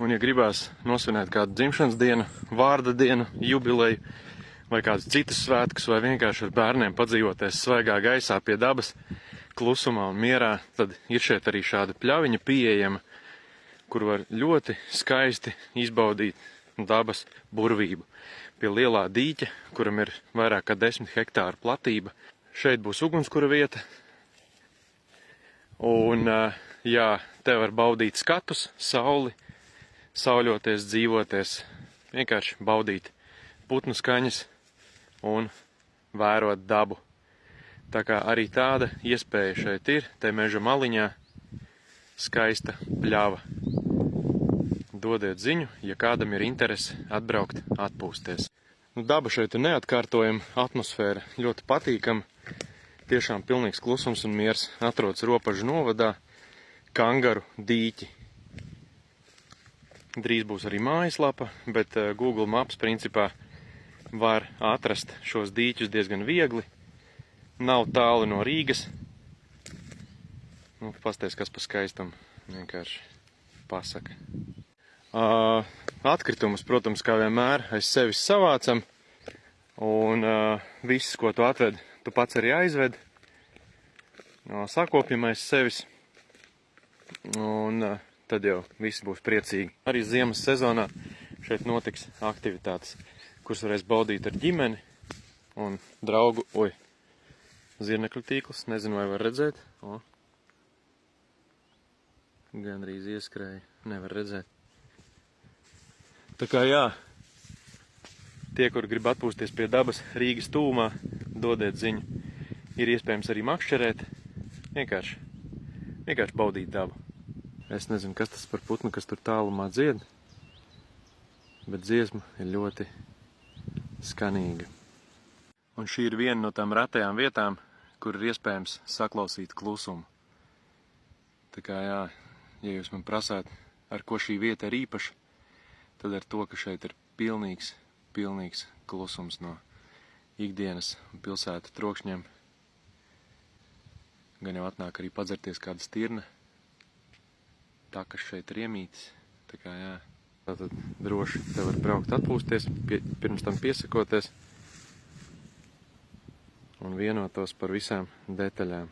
Un, ja gribās nosvinēt kādu dzimšanas dienu, vārda dienu, jubileju vai kādus citus svētkus, vai vienkārši ar bērniem padzīvoties svaigā gaisā pie dabas, klusumā un mierā, tad ir šeit arī šāda pļaviņa pieejama, kur var ļoti skaisti izbaudīt dabas burvību. Pie lielā dīķa, kuram ir vairāk kā 10 hektāru platība. Šeit būs ugunskura vieta. Un, jā, te var baudīt skatus, sauli, sauļoties, dzīvoties, vienkārši baudīt putnu skaņas un vērot dabu. Tā kā arī tāda iespēja šeit ir, te meža maliņā, skaista pļava. Dodiet ziņu, ja kādam ir interese atbraukt, atpūsties. Daba šeit ir neatkārtojama, atmosfēra ļoti patīkama. Tiešām pilnīgs klusums un miers. Atrodas Ropažu novadā, Kangaru dīķi. Drīz būs arī mājaslapa, bet Google Maps principā var atrast šos dīķus diezgan viegli. Nav tālu no Rīgas. Pasties, kas pa skaistam vienkārši pasaka. Atkritumus, protams, kā vienmēr, aiz sevis savācam, un viss, ko tu atved, tu pats arī aizved. Sakopjam aiz sevis, un tad jau viss būs priecīgi. Arī ziemas sezonā šeit notiks aktivitātes, kuras varēs baudīt ar ģimeni un draugu. Zirnekļu tīkls, nezinu, vai var redzēt. Gandrīz ieskrēja, nevar redzēt. Tā kā jā, tie, kur grib atpūsties pie dabas Rīgas tūmā, dodiet ziņu. Ir iespējams arī makšķerēt, vienkārši baudīt dabu. Es nezinu, kas tas par putnu, kas tur tālumā dzied, bet dziesma ir ļoti skanīga. Un šī ir viena no tām retajām vietām, kur ir iespējams saklausīt klusumu. Tā kā jā, ja jūs man prasāt, ar ko šī vieta ir īpaša, tad ar to, ka šeit ir pilnīgs klusums no ikdienas un pilsētu trokšņiem. Gan jau atnāk arī padzerties kāda stirna. Takas šeit ir iemītis. Tā kā jā, tātad droši te var braukt atpūsties, pirms tam piesakoties un vienotos par visām detaļām.